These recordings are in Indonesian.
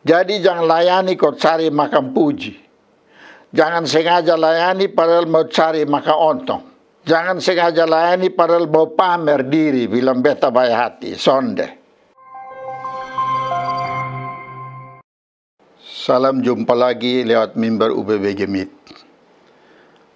Jadi jangan layani kau cari makan puji. Jangan sengaja layani padahal mau cari makan ontong. Jangan sengaja layani padahal mau pamer diri, bilang beta baik hati, sonde. Salam jumpa lagi lewat mimbar UBBG Meet.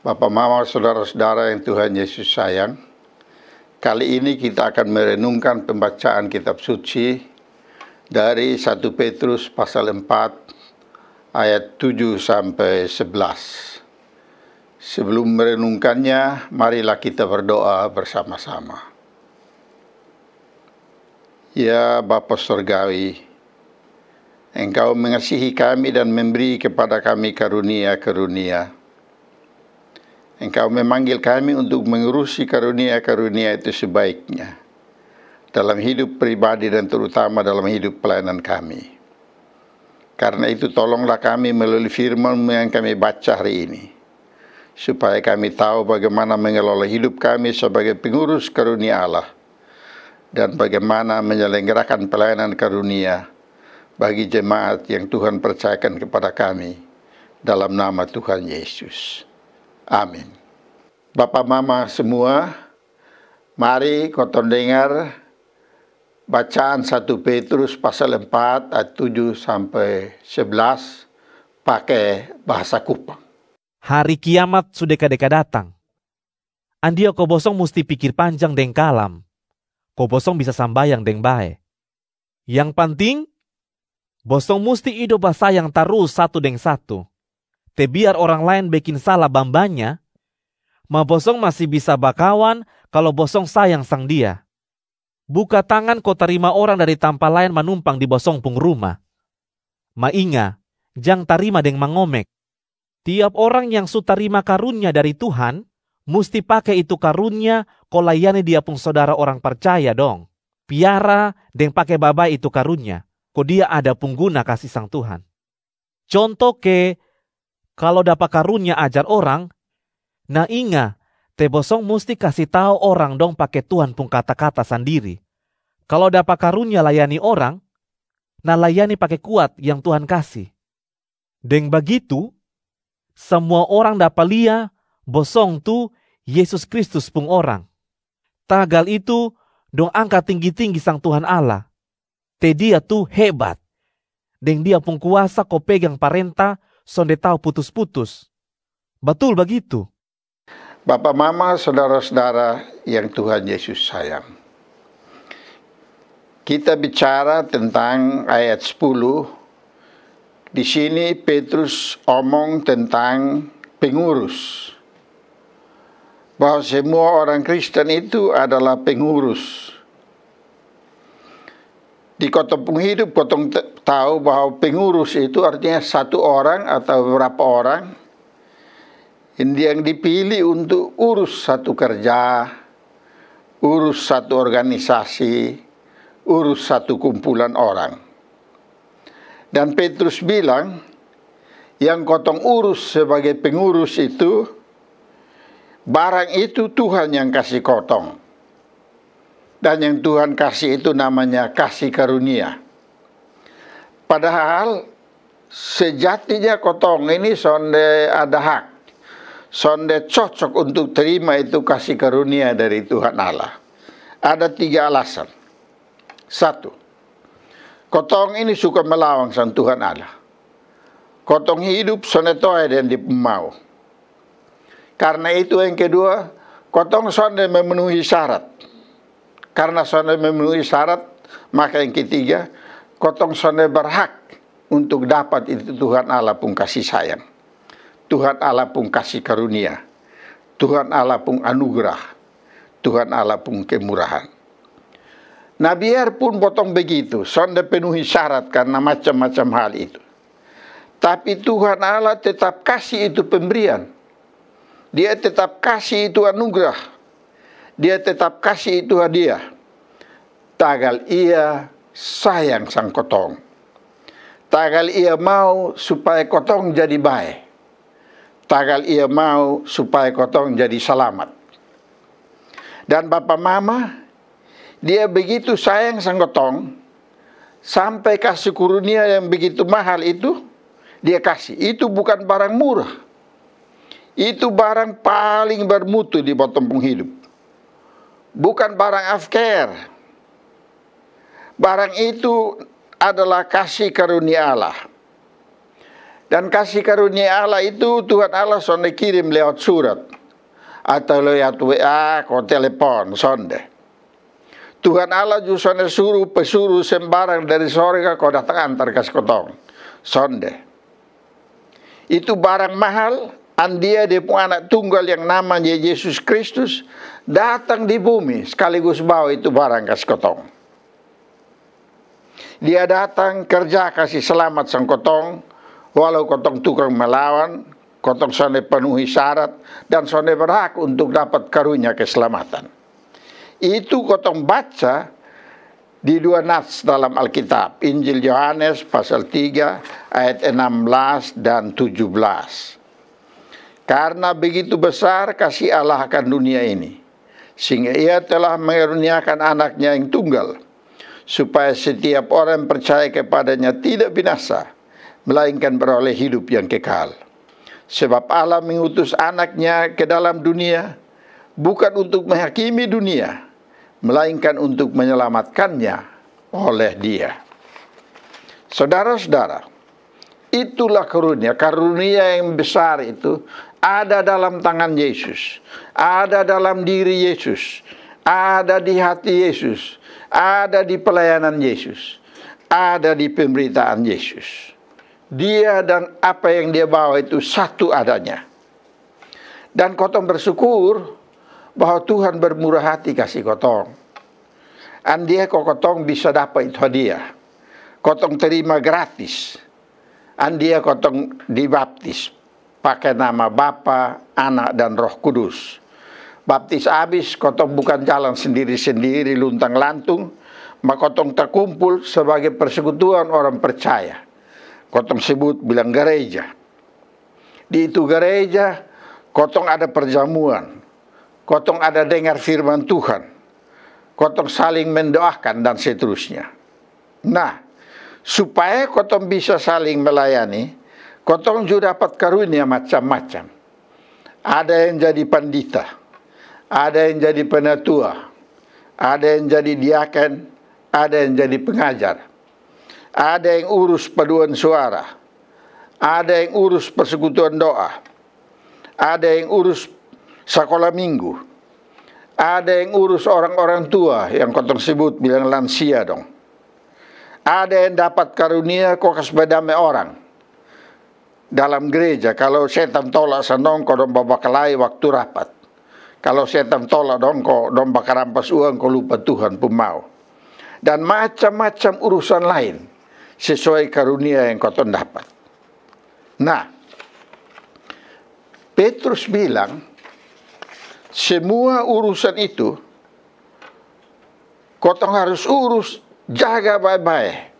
Bapak, Mama, saudara-saudara yang Tuhan Yesus sayang. Kali ini kita akan merenungkan pembacaan kitab suci dari 1 Petrus pasal 4 ayat 7 sampai 11. Sebelum merenungkannya, marilah kita berdoa bersama-sama. Ya Bapa Surgawi, Engkau mengasihi kami dan memberi kepada kami karunia-karunia. Engkau memanggil kami untuk mengurusi karunia-karunia itu sebaiknya dalam hidup pribadi dan terutama dalam hidup pelayanan kami. Karena itu tolonglah kami melalui firman yang kami baca hari ini, supaya kami tahu bagaimana mengelola hidup kami sebagai pengurus karunia Allah, dan bagaimana menyelenggarakan pelayanan karunia bagi jemaat yang Tuhan percayakan kepada kami, dalam nama Tuhan Yesus. Amin. Bapak Mama semua, mari kotong dengar bacaan 1 Petrus pasal 4 ayat 7 sampai 11 pakai bahasa Kupang. Hari kiamat sudah deka datang. Andia kau bosong musti pikir panjang deng kalam. Kau bosong bisa sambayang deng bae. Yang penting, bosong musti hidup basayang terus satu deng satu. Te biar orang lain bikin salah bambanya, ma bosong masih bisa bakawan kalau bosong sayang sang dia. Buka tangan kau terima orang dari tanpa lain menumpang di bosong pung rumah. Ma inga, jang tarima deng mangomek. Tiap orang yang su tarima karunia dari Tuhan, musti pakai itu karunia kau layani dia pung saudara orang percaya dong. Piara deng pakai babai itu karunia, kau dia ada pungguna kasih sang Tuhan. Contoh ke, kalau dapat karunia ajar orang, nah inga, te bosong musti kasih tahu orang dong pakai Tuhan pun kata-kata sendiri. Kalau dapat karunia layani orang, nah layani pakai kuat yang Tuhan kasih. Deng begitu, semua orang dapat lia bosong tu Yesus Kristus pun orang. Tagal itu dong angkat tinggi-tinggi sang Tuhan Allah. Te dia tu hebat. Deng dia pun kuasa kau pegang parenta sonde tahu putus-putus. Betul begitu. Bapak, Mama, saudara-saudara yang Tuhan Yesus sayang. Kita bicara tentang ayat 10. Di sini Petrus omong tentang pengurus. Bahwa semua orang Kristen itu adalah pengurus. Di kotong hidup, kotong tahu bahwa pengurus itu artinya satu orang atau beberapa orang yang dipilih untuk urus satu kerja, urus satu organisasi, urus satu kumpulan orang. Dan Petrus bilang, yang kotong urus sebagai pengurus itu, barang itu Tuhan yang kasih kotong. Dan yang Tuhan kasih itu namanya kasih karunia. Padahal sejatinya kotong ini sonde ada hak. Sonde cocok untuk terima itu kasih karunia dari Tuhan Allah. Ada 3 alasan. 1, kotong ini suka melawang sang Tuhan Allah. Kotong hidup sonde toa dan dipemau. Karena itu yang kedua, kotong sonde memenuhi syarat. Karena sonde memenuhi syarat, maka yang ketiga, kotong sonde berhak untuk dapat itu Tuhan Allah pun kasih sayang. Tuhan Allah pun kasih karunia, Tuhan Allah pun anugerah, Tuhan Allah pun kemurahan. Nah biarpun potong begitu, sonde penuhi syarat karena macam-macam hal itu. Tapi Tuhan Allah tetap kasih itu pemberian. Dia tetap kasih itu anugerah. Dia tetap kasih itu hadiah. Tagal ia sayang sang kotong. Tagal ia mau supaya kotong jadi baik. Tagal ia mau supaya kotong jadi selamat. Dan Bapak Mama, dia begitu sayang sang kotong, Sampai kasih karunia yang begitu mahal itu, dia kasih. Itu bukan barang murah. Itu barang paling bermutu di bottom penghidup. Bukan barang afker. Barang itu adalah kasih karunia Allah. Dan kasih karunia Allah itu Tuhan Allah sonde kirim lewat surat. Atau lewat WA, atau telepon, sonde. Tuhan Allah juga sonde suruh pesuruh sembarang dari sorga kau datang antar kasih kotong. Sonde. Itu barang mahal. Dia anak tunggal yang namanya Yesus Kristus datang di bumi sekaligus bawa itu barang kasih kotong. Dia datang kerja kasih selamat sang kotong, walau kotong tukang melawan, kotong sonde penuhi syarat dan sonde berhak untuk dapat karunia keselamatan. Itu kotong baca di 2 nats dalam Alkitab, Injil Yohanes pasal 3 ayat 16 dan 17. Karena begitu besar kasih Allah akan dunia ini, sehingga ia telah mengaruniakan anaknya yang tunggal, supaya setiap orang percaya kepadanya tidak binasa, melainkan beroleh hidup yang kekal. Sebab Allah mengutus anaknya ke dalam dunia, bukan untuk menghakimi dunia, melainkan untuk menyelamatkannya oleh dia. Saudara-saudara, itulah karunia yang besar itu ada dalam tangan Yesus, ada dalam diri Yesus, ada di hati Yesus, ada di pelayanan Yesus, ada di pemberitaan Yesus. Dia dan apa yang dia bawa itu satu adanya. Dan kotong bersyukur bahwa Tuhan bermurah hati kasih kotong. Dia kotong bisa dapat itu hadiah. Kotong terima gratis. Dia kotong dibaptis pakai nama Bapa, Anak, dan Roh Kudus. Baptis habis, kotong bukan jalan sendiri-sendiri luntang-lantung, maka kotong terkumpul sebagai persekutuan orang percaya. Kotong sebut bilang gereja. Di itu gereja, kotong ada perjamuan, kotong ada dengar firman Tuhan, kotong saling mendoakan dan seterusnya. Nah, supaya kotong bisa saling melayani, kotong juga dapat karunia macam-macam. Ada yang jadi pandita, ada yang jadi penatua, ada yang jadi diaken, ada yang jadi pengajar, ada yang urus paduan suara, ada yang urus persekutuan doa, ada yang urus sekolah minggu, ada yang urus orang-orang tua yang kotong sebut bilang lansia dong. Ada yang dapat karunia kokas bedame orang dalam gereja. Kalau setan tolak sanong ko dong babakalai waktu rapat. Kalau setan tolak dong ko dong bakarampas uang ko lupa Tuhan pemau. Dan macam-macam urusan lain sesuai karunia yang kotong dapat. Nah, Petrus bilang semua urusan itu kotong harus urus, jaga baik-baik.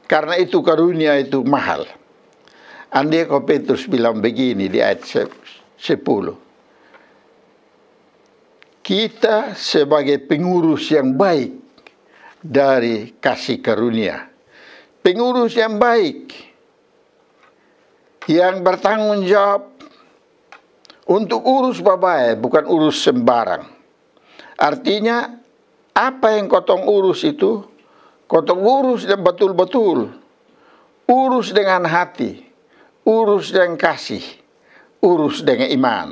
Karena itu karunia itu mahal. Andai kau Petrus bilang begini di ayat 10. Kita sebagai pengurus yang baik dari kasih karunia. Pengurus yang baik. Yang bertanggung jawab untuk urus baik, bukan urus sembarang. Artinya, apa yang kotong urus itu, kotong urus dan betul-betul. Urus dengan hati, urus dengan kasih, urus dengan iman.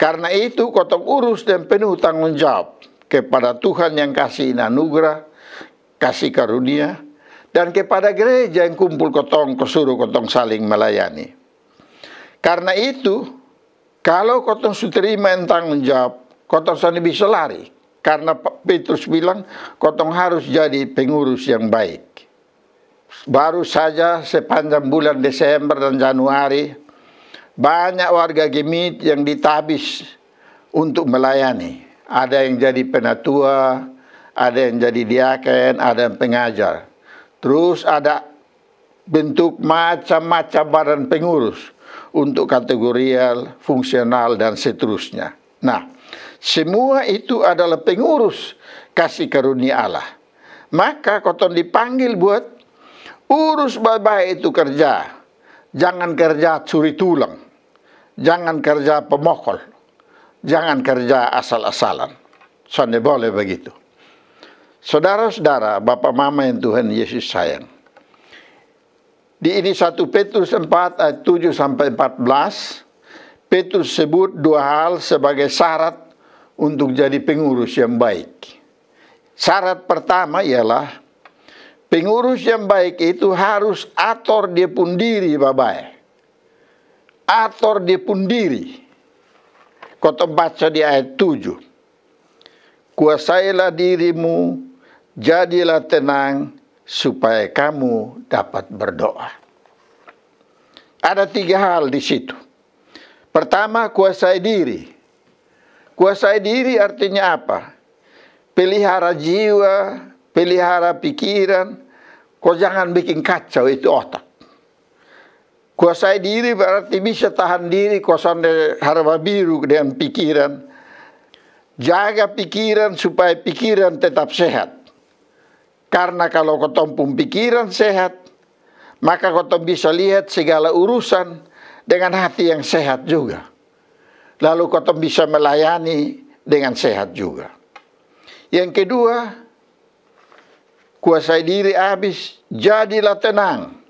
Karena itu kotong urus dan penuh tanggung jawab kepada Tuhan yang kasih anugerah, kasih karunia, dan kepada gereja yang kumpul kotong, kesuruh kotong saling melayani. Karena itu, kalau kotong sudah terima yang tanggung jawab, kotong sana bisa lari. Karena Petrus bilang, kotong harus jadi pengurus yang baik. Baru saja sepanjang bulan Desember dan Januari, banyak warga Gemit yang ditabis untuk melayani. Ada yang jadi penatua, ada yang jadi diaken, ada yang pengajar. Terus ada bentuk macam-macam badan pengurus untuk kategorial, fungsional, dan seterusnya. Nah, semua itu adalah pengurus kasih karunia Allah. Maka kotong dipanggil buat urus baik-baik itu kerja. Jangan kerja curi tulang. Jangan kerja pemokol. Jangan kerja asal-asalan. Soalnya boleh begitu. Saudara-saudara, Bapak Mama yang Tuhan Yesus sayang. Di ini 1 Petrus 4 ayat 7 sampai 14. Petrus sebut dua hal sebagai syarat untuk jadi pengurus yang baik. Syarat pertama ialah pengurus yang baik itu harus atur dia pun diri, bapak. Atur dia pun diri. Kau baca di ayat 7. Kuasailah dirimu, jadilah tenang, supaya kamu dapat berdoa. Ada 3 hal di situ. Pertama, kuasai diri. Kuasai diri artinya apa? Pelihara jiwa, pelihara pikiran. Kau jangan bikin kacau itu otak. Kuasai diri berarti bisa tahan diri kosong harba biru dengan pikiran. Jaga pikiran supaya pikiran tetap sehat. Karena kalau kau pun pikiran sehat, maka kau bisa lihat segala urusan dengan hati yang sehat juga. Lalu kau bisa melayani dengan sehat juga. Yang kedua, kuasai diri habis, jadilah tenang.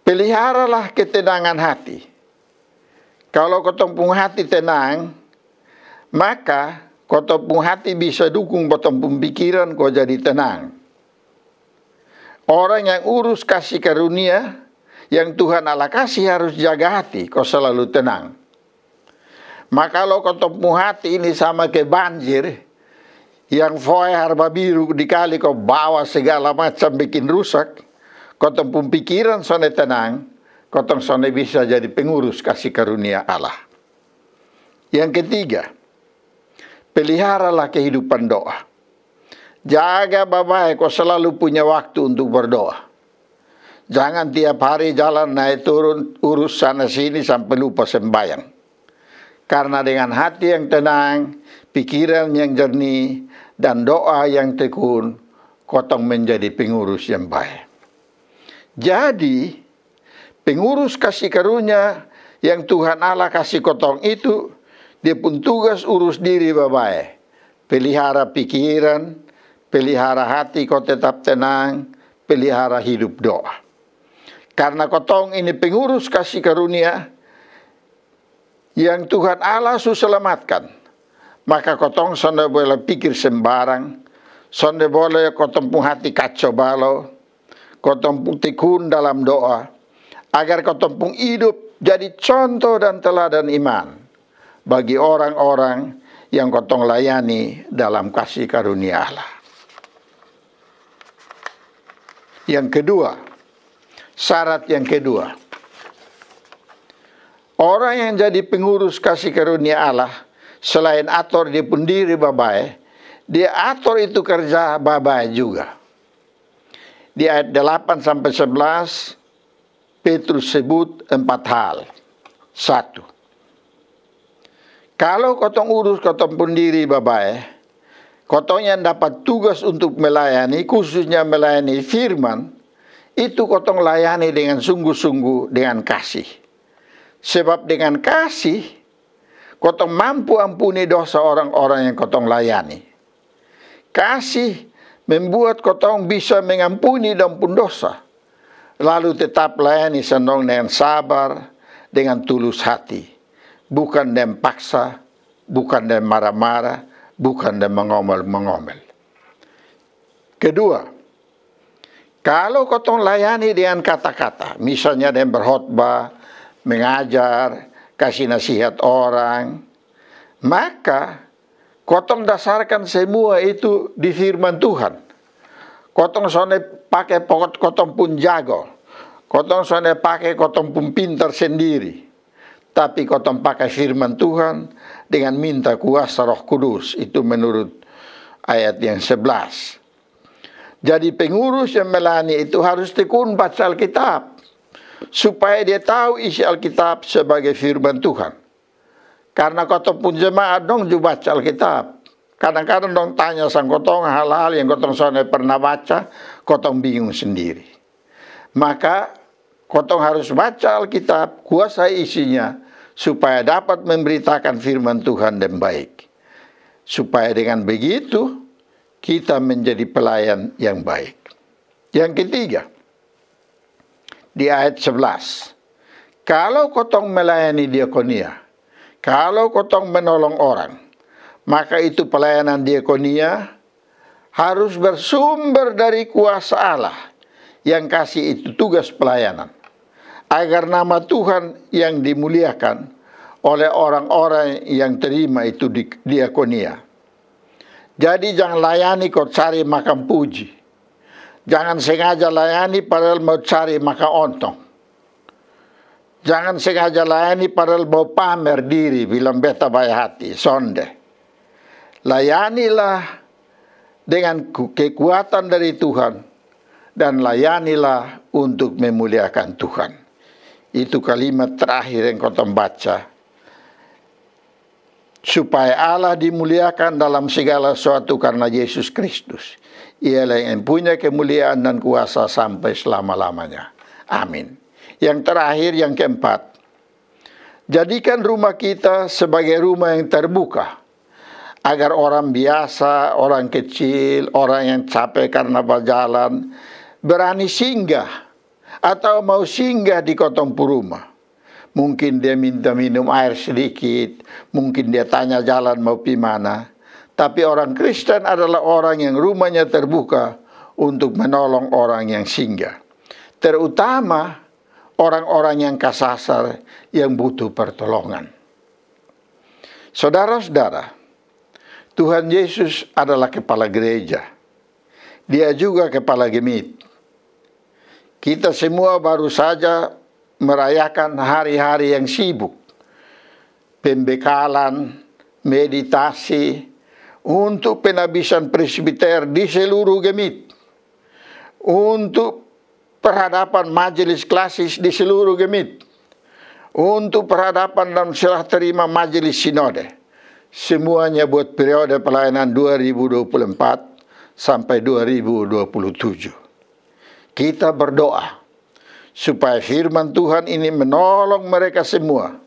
Peliharalah ketenangan hati. Kalau kau pun hati tenang, maka kau pun hati bisa dukung kau pun pikiran kau jadi tenang. Orang yang urus kasih karunia yang Tuhan Allah kasih harus jaga hati, kau selalu tenang. Maka kalau kau pun hati ini sama kayak banjir, yang foya harba biru dikali kau bawa segala macam bikin rusak, kau pun pikiran sone tenang, kau sone bisa jadi pengurus kasih karunia Allah. Yang ketiga, peliharalah kehidupan doa. Jaga bapak, kau selalu punya waktu untuk berdoa. Jangan tiap hari jalan naik turun urus sana sini sampai lupa sembahyang. Karena dengan hati yang tenang, pikiran yang jernih, dan doa yang tekun, kotong menjadi pengurus yang baik. Jadi, pengurus kasih karunia yang Tuhan Allah kasih kotong itu, dia pun tugas urus diri bapak. Pelihara pikiran, pelihara hati kau tetap tenang, pelihara hidup doa. Karena kotong ini pengurus kasih karunia yang Tuhan Allah selamatkan, maka kotong sonde boleh pikir sembarang, sonde boleh kotong pun hati kacau balau, kotong pun tekun dalam doa, agar kotong pun hidup jadi contoh dan teladan iman bagi orang-orang yang kotong layani dalam kasih karunia Allah. Yang kedua, syarat yang kedua. Orang yang jadi pengurus kasih karunia Allah, selain atur dia pun diri babai, dia atur itu kerja babai juga. Di ayat 8 sampai 11, Petrus sebut 4 hal. 1. Kalau kotong urus kotong pun diri babai, kotong yang dapat tugas untuk melayani, khususnya melayani firman, itu kotong layani dengan sungguh-sungguh, dengan kasih. Sebab dengan kasih, kotong mampu ampuni dosa orang-orang yang kotong layani. Kasih membuat kotong bisa mengampuni dan pun dosa. Lalu tetap layani senang dengan sabar, dengan tulus hati. Bukan dengan paksa, bukan dengan marah-marah, bukan dengan mengomel-mengomel. Kedua, kalau kotong layani dengan kata-kata, misalnya dengan berkhotbah, mengajar, kasih nasihat orang, maka kotong dasarkan semua itu di firman Tuhan. Kotong sone pakai pokok kotong pun jago, kotong sone pakai kotong pun pintar sendiri, tapi kotong pakai firman Tuhan dengan minta kuasa Roh Kudus, itu menurut ayat yang 11. Jadi pengurus yang melayani itu harus tekun baca Alkitab, supaya dia tahu isi Alkitab sebagai firman Tuhan. Karena kotong pun jemaat dong juga baca Alkitab. Kadang-kadang dong tanya sang kotong hal-hal yang kotong soalnya pernah baca, kotong bingung sendiri. Maka kotong harus baca Alkitab, kuasai isinya, supaya dapat memberitakan firman Tuhan dengan baik. Supaya dengan begitu, kita menjadi pelayan yang baik. Yang ketiga, di ayat 11. Kalau kotong melayani diakonia, kalau kotong menolong orang, maka itu pelayanan diakonia harus bersumber dari kuasa Allah yang kasih itu tugas pelayanan. Agar nama Tuhan yang dimuliakan oleh orang-orang yang terima itu diakonia. Jadi jangan layani kau cari makan puji. Jangan sengaja layani padahal mau cari makan ontong. Jangan sengaja layani padahal mau pamer diri, bilang beta baik hati, sonde. Layanilah dengan kekuatan dari Tuhan dan layanilah untuk memuliakan Tuhan. Itu kalimat terakhir yang kau baca. Supaya Allah dimuliakan dalam segala sesuatu karena Yesus Kristus. Ialah yang punya kemuliaan dan kuasa sampai selama-lamanya. Amin. Yang terakhir, yang keempat. Jadikan rumah kita sebagai rumah yang terbuka. Agar orang biasa, orang kecil, orang yang capek karena berjalan, berani singgah. Atau mau singgah di kotong rumah. Mungkin dia minta minum air sedikit. Mungkin dia tanya jalan mau pi mana. Tapi orang Kristen adalah orang yang rumahnya terbuka untuk menolong orang yang singgah. Terutama orang-orang yang kasasar yang butuh pertolongan. Saudara-saudara, Tuhan Yesus adalah kepala gereja. Dia juga kepala gemit. Kita semua baru saja merayakan hari-hari yang sibuk. Pembekalan, meditasi, untuk penabisan presbiter di seluruh gemit. Untuk perhadapan majelis klasis di seluruh gemit. Untuk perhadapan dan serah terima majelis sinode. Semuanya buat periode pelayanan 2024 sampai 2027. Kita berdoa supaya firman Tuhan ini menolong mereka semua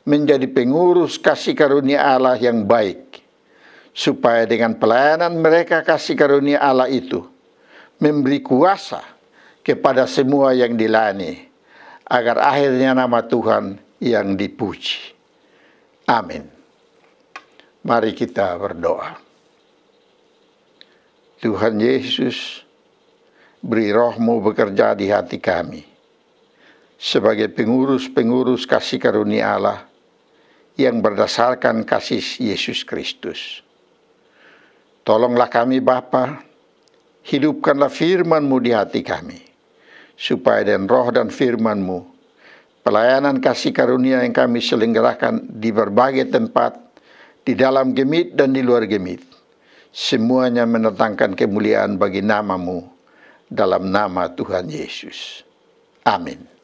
menjadi pengurus kasih karunia Allah yang baik. Supaya dengan pelayanan mereka kasih karunia Allah itu memberi kuasa kepada semua yang dilayani. Agar akhirnya nama Tuhan yang dipuji. Amin. Mari kita berdoa. Tuhan Yesus, beri roh-Mu bekerja di hati kami. Sebagai pengurus-pengurus kasih karunia Allah yang berdasarkan kasih Yesus Kristus. Tolonglah kami Bapa, hidupkanlah firman-Mu di hati kami. Supaya dengan roh dan firman-Mu, pelayanan kasih karunia yang kami selenggarakan di berbagai tempat, di dalam gemit dan di luar gemit, semuanya mendatangkan kemuliaan bagi nama-Mu dalam nama Tuhan Yesus. Amin.